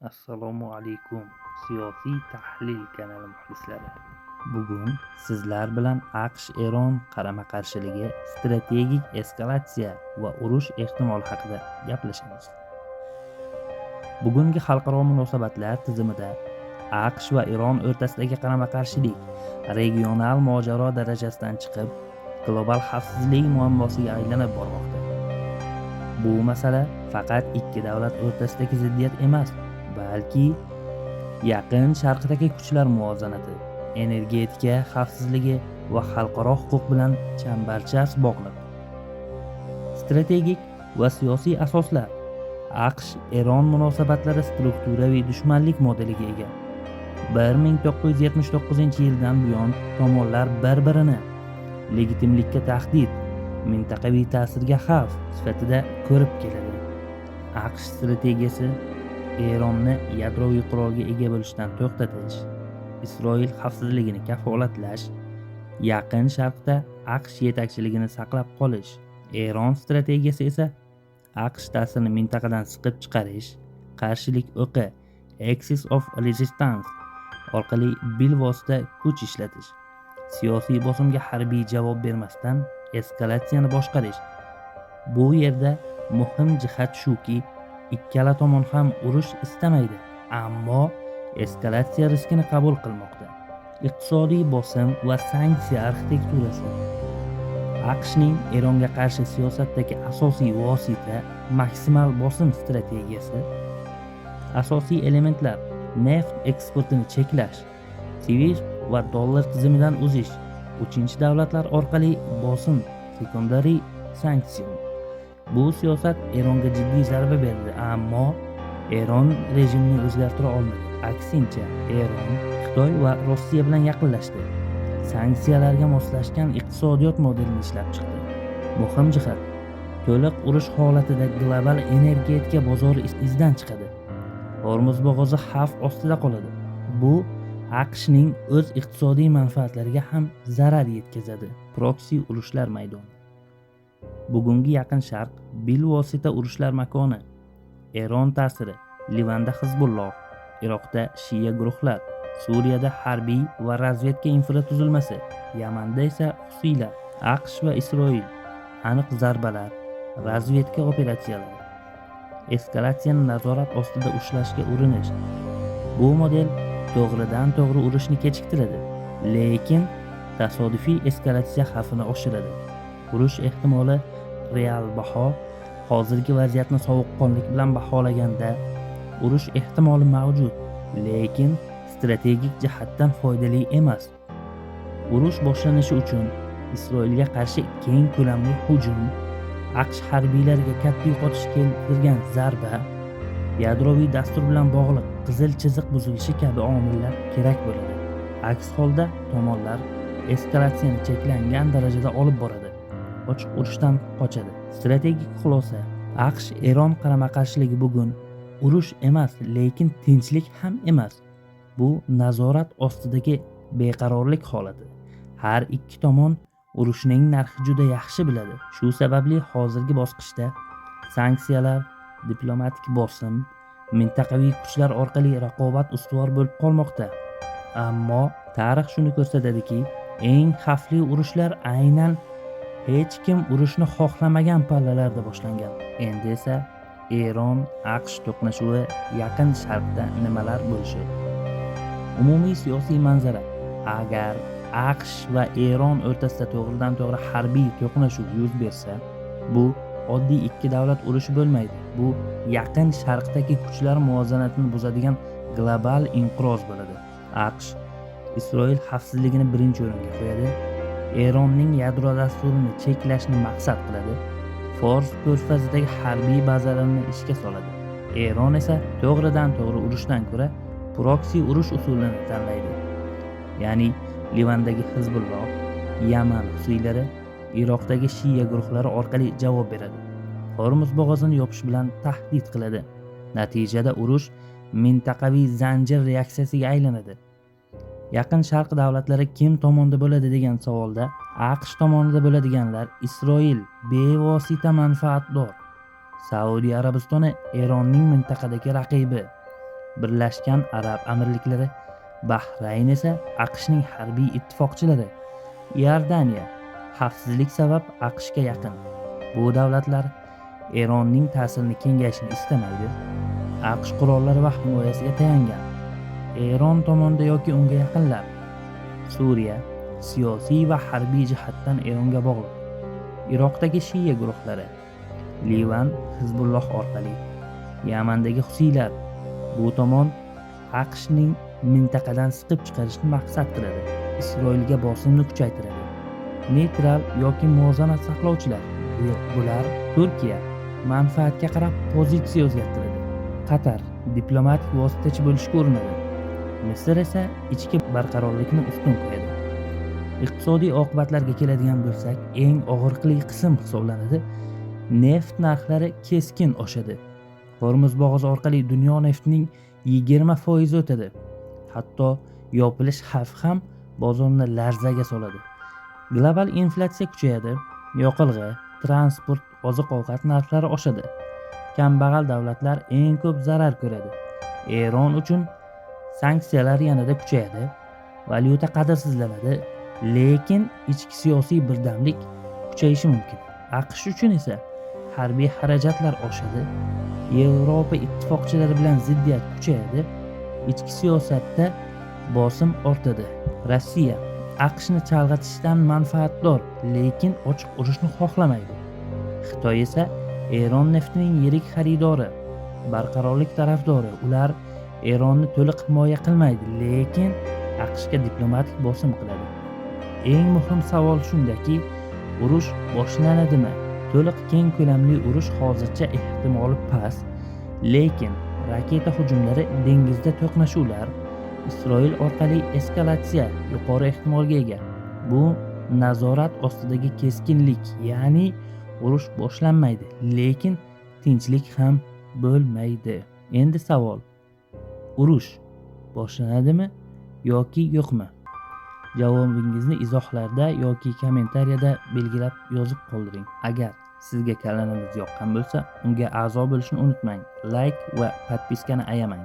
Assalomu alaykum, siyosiy tahlil kanali muxlislari. Bugun sizlar bilan AQSh-Eron qarama-qarshiligi, strategik eskalatsiya va urush ehtimoli haqida gaplashamiz. Bugungi xalqaro munosabatlar tizimida AQSh va Eron o'rtasidagi qarama-qarshilik regional mojaro darajasidan chiqib, global xavfsizlik muammosiga aylanib bormoqda. Bu masala faqat ikki davlat o'rtasidagi ziddiyat emas, balki Yaqin Sharqdagi kuchlar muvozanati, energetika xavfsizligi va xalqaro huquq bilan chambarchas bog'liq. Strategik va siyosiy asoslar. AQSh-Eron munosabatlari strukturaviy dushmanlik modeliga ega. 1979-yildan buyon tomonlar bir-birini legitimlikka tahdid, mintaqaviy ta'sirga xavf sifatida ko'rib keladi. AQSh strategiyasi Eronni yadroviy qurolga ega bo'lishdan to'xtatish, Isroil xavfsizligini kafolatlash, Yaqin Sharqda AQSh yetakchiligini saqlab qolish. Eron strategiyasi esa AQSh ta'sirini mintaqadan siqib chiqarish, qarshilik o'qi, axis of resistance orqali bilvosita kuch ishlatish, siyosiy bosimga harbiy javob bermasdan eskalatsiyani boshqarish. Bu yerda muhim jihat shuki, ikkala tomon ham urush istamaydi, ammo eskalatsiya riskini qabul qilmoqda. Iqtisodiy bosim va sanksiya arxitekturasi. AQShning Eronga qarshi siyosatdagi asosiy vosita maksimal bosim strategiyasi. Asosiy elementlar: neft eksportini cheklash, SWIFT va dollar tizimidan uzish, uchinchi davlatlar orqali bosim, sekundariy sanksiya. Bu siyosat Eronga jiddiy zarba berdi, ammo Eron rejimini o'zgartira olmadi. Aksincha, Eron Xitoy va Rossiya bilan yaqinlashdi. Sanksiyalarga moslashgan iqtisodiyot modelini ishlab chiqdi. Muhim jihat: to'liq urush holatida global energetika bozori izdan chiqadi. Hormuz bo'g'ozi xavf ostida qoladi. Bu AQShning o'z iqtisodiy manfaatlariga ham zarar yetkazadi. Proksi urushlar maydoni. Bugungi Yaqin Sharq bilvosita urushlar makoni. Eron ta'siri: Livanda Hizbulloh, Iroqda shiya guruhlar, Suriyada harbiy va razvedka infratuzilmasi, Yamanda esa Husiylar. AQSh va Isroil: aniq zarbalar, razvedka operatsiyalari, eskalatsiyani nazorat ostida ushlashga urinish. Bu model to'g'ridan to'g'ri urushni kechiktiradi, lekin tasodifiy eskalatsiya xavfini oshiradi. Urush ehtimoli real baho. Hozirgi vaziyatni sovuqqonlik bilan baholaganda urush ehtimoli mavjud, lekin strategik jihatdan foydali emas. Urush boshlanishi uchun Isroilga qarshi keng ko'lamli hujum, AQSh harbiylariga katta yo'qotish keltirgan zarba, yadroviy dastur bilan bog'liq qizil chiziq buzilishi kabi omillar kerak bo'ladi. Aks holda tomonlar eskalatsiyani cheklangan darajada olib boradi, ochiq urushdan qochadi. Strategik xulosa: AQSh-Eron qarama-qarshiligi bugun urush emas, lekin tinchlik ham emas. Bu nazorat ostidagi beqarorlik holati. Har ikki tomon urushning narxi juda yaxshi biladi. Shu sababli hozirgi bosqichda sanksiyalar, diplomatik bosim, mintaqaviy kuchlar orqali raqobat ustuvor bo'lib qolmoqda. Ammo tarix shuni ko'rsatadiki, eng xavfli urushlar aynan hech kim urushni xohlamagan pallalarda boshlangan. Endi esa Eron AQSh to'qnashuvi Yaqin Sharqda nimalar bo'lishi? Umumiy siyosiy manzara: agar AQSh va Eron o'rtasida to'g'ridan to'g'ri harbiy to'qnashuv yuz bersa, bu oddiy ikki davlat urushi bo'lmaydi. Bu Yaqin Sharqdagi kuchlar muvozanatini buzadigan global inqiroz bo'ladi. AQSh Isroil xavfsizligini birinchi o'ringa qo'yadi. Eronning yadro dasturini cheklashni maqsad qiladi. Fors ko'rfazidagi harbiy bazalarni ishga soladi. Eron esa to'g'ridan to'g'ri urushdan ko'ra proksi urush usulini tanlaydi. Ya'ni Livandagi Hizbulloh, Yaman Husiylari, Iroqdagi shiya guruhlari orqali javob beradi. Hormuz bo'g'ozini yopish bilan tahdid qiladi. Natijada urush mintaqaviy zanjir reaksiyasiga aylanadi. Yaqin Sharq davlatlari kim tomonda bo'ladi degan savolda AQSh tomonida bo'ladiganlar Isroil bevosita manfaatdor. Saudiya Arabistoni Eronning mintaqadagi raqibi. Birlashgan Arab Amirliklari, Bahrayn esa AQShning harbiy ittifoqchilari. Iordaniya xavfsizlik sabab AQShga yaqin. Bu davlatlar Eronning ta'sirini kengayishini istamaydi. AQSh qurollari va himoyasiga tayangan. Eron tomonida yoki unga yaqinlar. Suriya siyosiy va harbiy jihatdan Eronga bog'liq. Iroqdagi shiya guruhlari, Livan Hizbulloh orqali, Yamandagi Husiylar. Bu tomon AQShning mintaqadan siqib chiqarishni maqsad qiladi. Isroilga bosimni kuchaytiradi. Neytral yoki muvozanat saqlovchilar. Bular Turkiya manfaatga qarab pozitsiya o'zgartiradi. Qatar diplomatik vositachi bo'lishga urinadi. Misr esa ichki barqarorlikni ustun qo'yadi. Iqtisodiy oqibatlarga keladigan bo'lsak, eng og'riqli qism hisoblanadi. Neft narxlari keskin oshadi. Hormuz bo'g'ozi orqali dunyo neftining 20% o'tadi. Hatto yopilish xavfi ham bozorni larzaga soladi. Global inflyatsiya kuchayadi. Yoqilg'i, transport, oziq-ovqat narxlari oshadi. Kambag'al davlatlar eng ko'p zarar ko'radi. Eron uchun sanksiyalar yanada kuchayadi. Valyuta qadrsizlanadi, lekin ichki siyosiy birdamlik kuchayishi mumkin. AQSh uchun esa harbiy xarajatlar oshadi. Yevropa ittifoqchilari bilan ziddiyat kuchayadi. Ichki siyosatda bosim ortadi. Rossiya AQShni chalg'itishdan manfaatdor, lekin ochiq urushni xohlamaydi. Xitoy esa Eron neftining yirik xaridori, barqarorlik tarafdori. Ular Eronni to'liq himoya qilmaydi, lekin AQShga diplomatik bosim qiladi. Eng muhim savol shundaki, urush boshlanadimi? To'liq keng ko'lamli urush hozircha ehtimoli past, lekin raketa hujumlari, dengizda to'qnashuvlar, Isroil orqali eskalatsiya yuqori ehtimolga ega. Bu nazorat ostidagi keskinlik, ya'ni urush boshlanmaydi, lekin tinchlik ham bo'lmaydi. Endi savol: urush boshlanadimi yoki yo'qmi? Javobingizni izohlarda yoki kommentariyada belgilab yozib qoldiring. Agar sizga kanalimiz yoqqan bo'lsa, unga a'zo bo'lishni unutmang. Like va podpiskani ayamang.